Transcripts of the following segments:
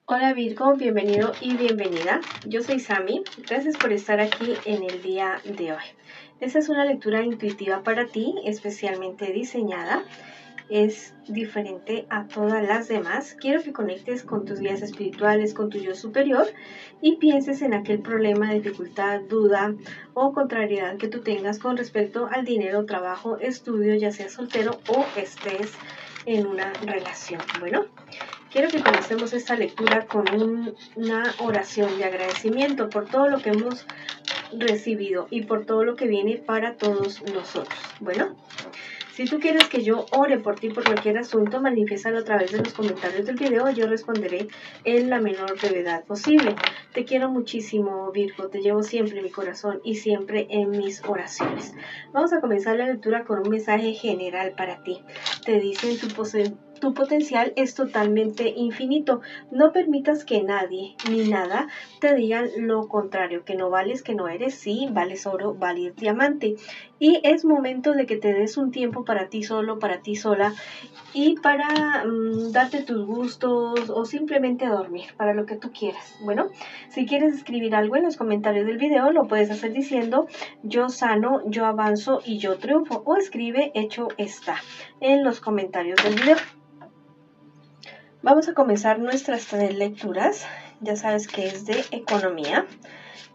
Hola Virgo, bienvenido y bienvenida. Yo soy Sami, gracias por estar aquí en el día de hoy. Esta es una lectura intuitiva para ti, especialmente diseñada. Es diferente a todas las demás. Quiero que conectes con tus guías espirituales, con tu yo superior y pienses en aquel problema, dificultad, duda o contrariedad que tú tengas con respecto al dinero, trabajo, estudio, ya seas soltero o estés en una relación. Bueno, quiero que comencemos esta lectura con una oración de agradecimiento por todo lo que hemos recibido y por todo lo que viene para todos nosotros. Bueno, si tú quieres que yo ore por ti por cualquier asunto, manifiéstalo a través de los comentarios del video. Yo responderé en la menor brevedad posible. Te quiero muchísimo, Virgo. Te llevo siempre en mi corazón y siempre en mis oraciones. Vamos a comenzar la lectura con un mensaje general para ti. Te dicen tu potencial es totalmente infinito. No permitas que nadie ni nada te digan lo contrario, que no vales, que no eres. Sí, vales oro, vales diamante. Y es momento de que te des un tiempo para ti solo, para ti sola y para darte tus gustos o simplemente dormir, para lo que tú quieras. Bueno, si quieres escribir algo en los comentarios del video, lo puedes hacer diciendo yo sano, yo avanzo y yo triunfo, o escribe hecho está en los comentarios del video. Vamos a comenzar nuestras lecturas. Ya sabes que es de economía,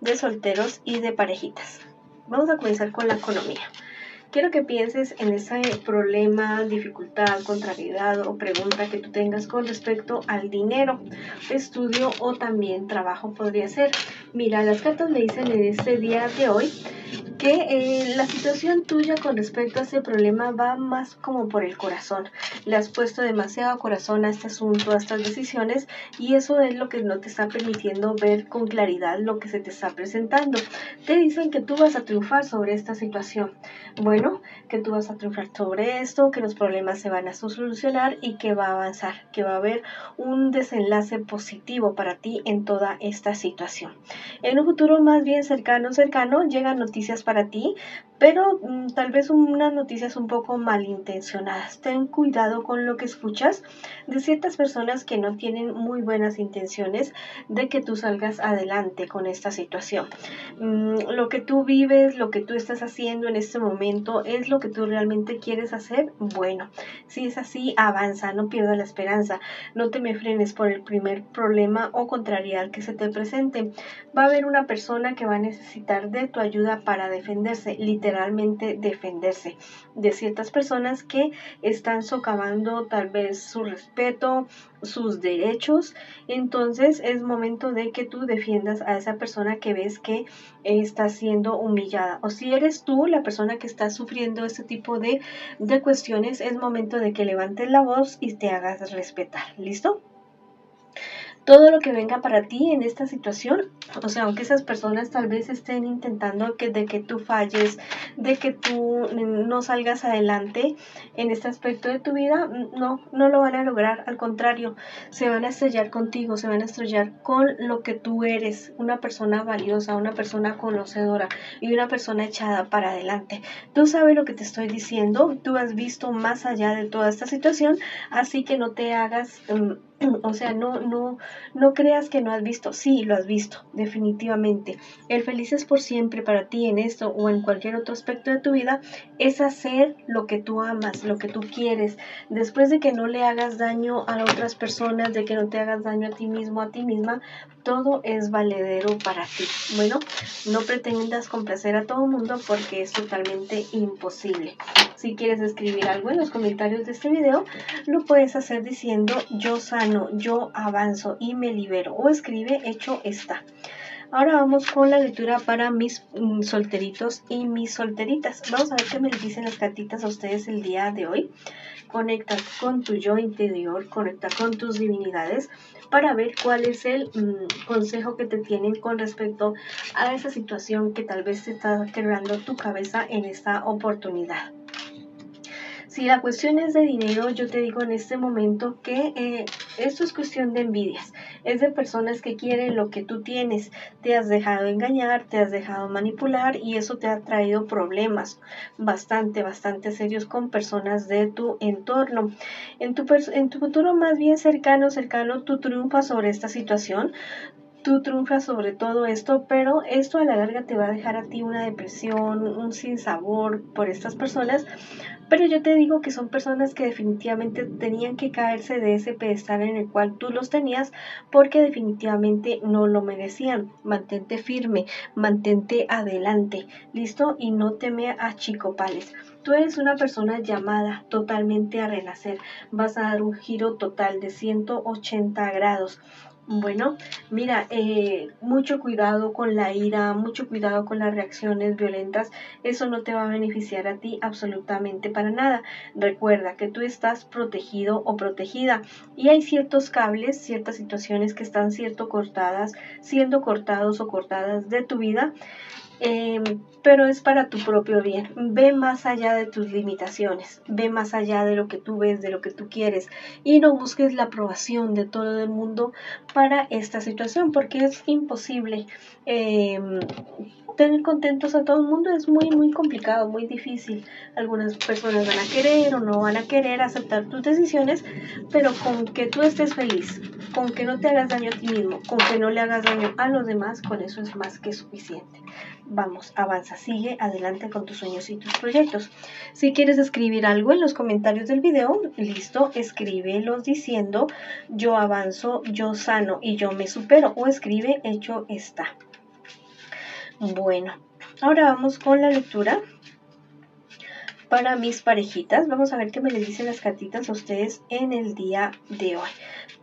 de solteros y de parejitas. Vamos a comenzar con la economía. Quiero que pienses en ese problema, dificultad, contrariedad o pregunta que tú tengas con respecto al dinero, estudio o también trabajo podría ser. Mira, las cartas me dicen en este día de hoy que la situación tuya con respecto a ese problema va más como por el corazón. Le has puesto demasiado corazón a este asunto, a estas decisiones, y eso es lo que no te está permitiendo ver con claridad lo que se te está presentando. Te dicen que tú vas a triunfar sobre esta situación. Bueno, que tú vas a triunfar sobre esto, que los problemas se van a solucionar y que va a avanzar, que va a haber un desenlace positivo para ti en toda esta situación. En un futuro más bien cercano, llegan noticias para ti, pero tal vez unas noticias un poco malintencionadas. Ten cuidado con lo que escuchas de ciertas personas que no tienen muy buenas intenciones de que tú salgas adelante con esta situación. Lo que tú vives, lo que tú estás haciendo en este momento, ¿es lo que tú realmente quieres hacer? Bueno, si es así, avanza, no pierdas la esperanza, no te me frenes por el primer problema o contrariedad que se te presente. Va a haber una persona que va a necesitar de tu ayuda para defenderse, literalmente defenderse, de ciertas personas que están socavando tal vez su respeto, sus derechos. Entonces es momento de que tú defiendas a esa persona que ves que está siendo humillada, o si eres tú la persona que está sufriendo este tipo de cuestiones, es momento de que levantes la voz y te hagas respetar. ¿Listo? Todo lo que venga para ti en esta situación, o sea, aunque esas personas tal vez estén intentando de que tú falles, de que tú no salgas adelante en este aspecto de tu vida, no lo van a lograr. Al contrario, se van a estrellar contigo, se van a estrellar con lo que tú eres, una persona valiosa, una persona conocedora y una persona echada para adelante. Tú sabes lo que te estoy diciendo, tú has visto más allá de toda esta situación, así que no te hagas... o sea, no creas que no has visto. Sí, lo has visto, definitivamente. El feliz es por siempre para ti en esto o en cualquier otro aspecto de tu vida es hacer lo que tú amas, lo que tú quieres. Después de que no le hagas daño a otras personas, de que no te hagas daño a ti mismo, a ti misma, todo es valedero para ti. Bueno, no pretendas complacer a todo el mundo porque es totalmente imposible. Si quieres escribir algo en los comentarios de este video, lo puedes hacer diciendo yo sano, yo avanzo y me libero, o escribe hecho está. Ahora vamos con la lectura para mis solteritos y mis solteritas. Vamos a ver qué me dicen las cartitas a ustedes el día de hoy. Conecta con tu yo interior, conecta con tus divinidades para ver cuál es el consejo que te tienen con respecto a esa situación que tal vez te está quebrando tu cabeza en esta oportunidad. Si la cuestión es de dinero, yo te digo en este momento que esto es cuestión de envidias. Es de personas que quieren lo que tú tienes. Te has dejado engañar, te has dejado manipular y eso te ha traído problemas bastante serios con personas de tu entorno. En tu futuro más bien cercano, tú triunfas sobre esta situación. Tú triunfas sobre todo esto, pero esto a la larga te va a dejar a ti una depresión, un sinsabor por estas personas. Pero yo te digo que son personas que definitivamente tenían que caerse de ese pedestal en el cual tú los tenías porque definitivamente no lo merecían. Mantente firme, mantente adelante, ¿listo? Y no te me achicopales. Tú eres una persona llamada totalmente a renacer. Vas a dar un giro total de 180 grados. Bueno, mira, mucho cuidado con la ira, mucho cuidado con las reacciones violentas. Eso no te va a beneficiar a ti absolutamente para nada. Recuerda que tú estás protegido o protegida y hay ciertos cables, ciertas situaciones que están siendo cortados o cortadas de tu vida. Pero es para tu propio bien. Ve más allá de tus limitaciones, ve más allá de lo que tú ves, de lo que tú quieres y no busques la aprobación de todo el mundo para esta situación porque es imposible. Tener contentos a todo el mundo es muy complicado, muy difícil. Algunas personas van a querer o no van a querer aceptar tus decisiones, pero con que tú estés feliz, con que no te hagas daño a ti mismo, con que no le hagas daño a los demás, con eso es más que suficiente. Vamos, avanza, sigue adelante con tus sueños y tus proyectos. Si quieres escribir algo en los comentarios del video, listo, escríbelos diciendo yo avanzo, yo sano y yo me supero, o escribe hecho está. Bueno, ahora vamos con la lectura para mis parejitas. Vamos a ver qué me les dicen las cartitas a ustedes en el día de hoy.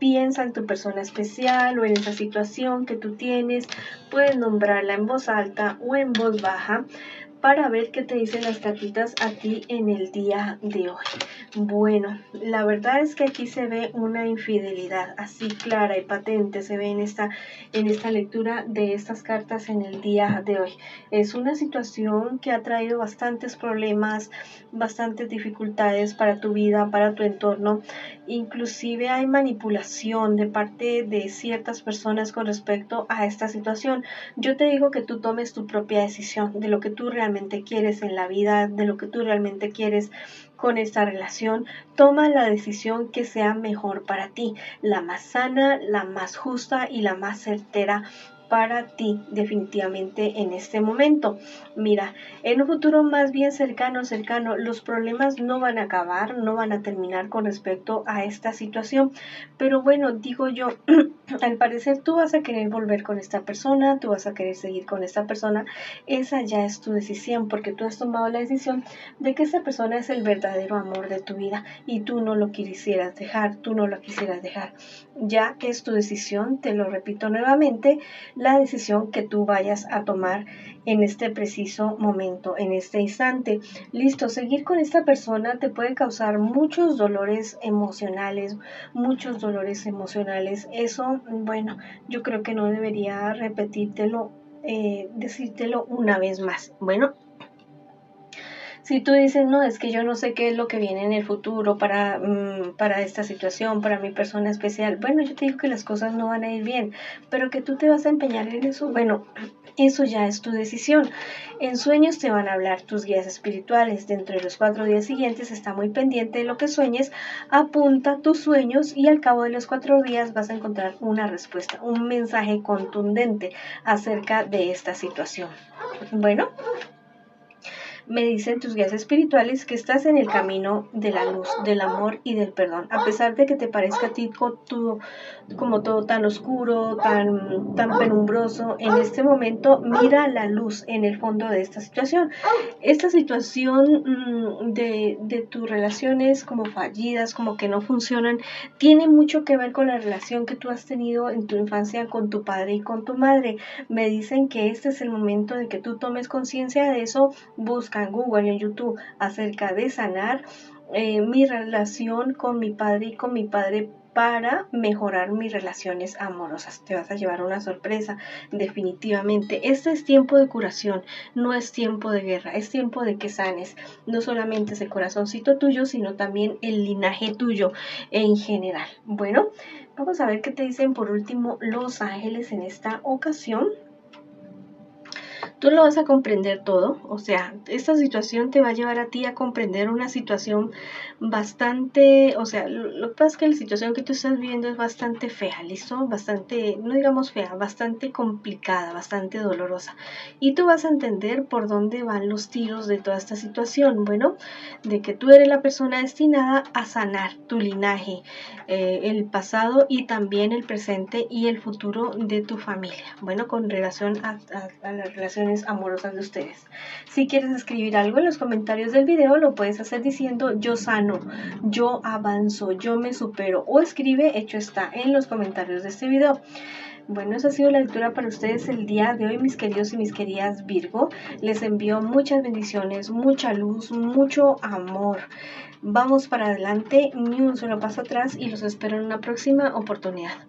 Piensa en tu persona especial o en esa situación que tú tienes. Puedes nombrarla en voz alta o en voz baja para ver qué te dicen las cartitas a ti en el día de hoy. Bueno, la verdad es que aquí se ve una infidelidad así clara y patente, se ve en esta lectura de estas cartas en el día de hoy. Es una situación que ha traído bastantes problemas, bastantes dificultades para tu vida, para tu entorno. Inclusive hay manipulación de parte de ciertas personas con respecto a esta situación. Yo te digo que tú tomes tu propia decisión de lo que tú realmente quieres en la vida, de lo que tú realmente quieres con esta relación. Toma la decisión que sea mejor para ti, la más sana, la más justa y la más certera para ti definitivamente en este momento. Mira, en un futuro más bien cercano, los problemas no van a acabar, no van a terminar con respecto a esta situación, pero bueno, digo yo, al parecer tú vas a querer volver con esta persona, tú vas a querer seguir con esta persona, esa ya es tu decisión, porque tú has tomado la decisión de que esta persona es el verdadero amor de tu vida y tú no lo quisieras dejar, tú no lo quisieras dejar. Ya es tu decisión, te lo repito nuevamente, la decisión que tú vayas a tomar en este preciso momento, en este instante. Listo, seguir con esta persona te puede causar muchos dolores emocionales. Eso, bueno, yo creo que no debería repetírtelo, decírtelo una vez más. Bueno, si tú dices, no, es que yo no sé qué es lo que viene en el futuro para esta situación, para mi persona especial, bueno, yo te digo que las cosas no van a ir bien, pero que tú te vas a empeñar en eso, bueno, eso ya es tu decisión. En sueños te van a hablar tus guías espirituales. Dentro de los 4 días siguientes está muy pendiente de lo que sueñes, apunta tus sueños y al cabo de los 4 días vas a encontrar una respuesta, un mensaje contundente acerca de esta situación. Bueno, me dicen tus guías espirituales que estás en el camino de la luz, del amor y del perdón. A pesar de que te parezca a ti como todo tan oscuro, tan penumbroso, en este momento mira la luz en el fondo de esta situación. Esta situación de tus relaciones como fallidas, como que no funcionan, tiene mucho que ver con la relación que tú has tenido en tu infancia con tu padre y con tu madre. Me dicen que este es el momento de que tú tomes conciencia de eso. Busca en Google, en YouTube, acerca de sanar mi relación con mi padre y con mi padre para mejorar mis relaciones amorosas. Te vas a llevar una sorpresa, definitivamente. Este es tiempo de curación, no es tiempo de guerra, es tiempo de que sanes no solamente ese corazoncito tuyo, sino también el linaje tuyo en general. Bueno, vamos a ver qué te dicen por último los ángeles en esta ocasión. Tú lo vas a comprender todo, o sea, esta situación te va a llevar a ti a comprender una situación bastante, o sea, lo que pasa es que la situación que tú estás viviendo es bastante fea, ¿listo? Bastante, no digamos fea, bastante complicada, bastante dolorosa. Y tú vas a entender por dónde van los tiros de toda esta situación, bueno, de que tú eres la persona destinada a sanar tu linaje, el pasado y también el presente y el futuro de tu familia, bueno, con relación a las relaciones amorosas de ustedes. Si quieres escribir algo en los comentarios del video, lo puedes hacer diciendo yo sano, yo avanzo, yo me supero, o escribe hecho está en los comentarios de este video. Bueno, esa ha sido la lectura para ustedes el día de hoy, mis queridos y mis queridas Virgo. Les envío muchas bendiciones, mucha luz, mucho amor. Vamos para adelante, ni un solo paso atrás, y los espero en una próxima oportunidad.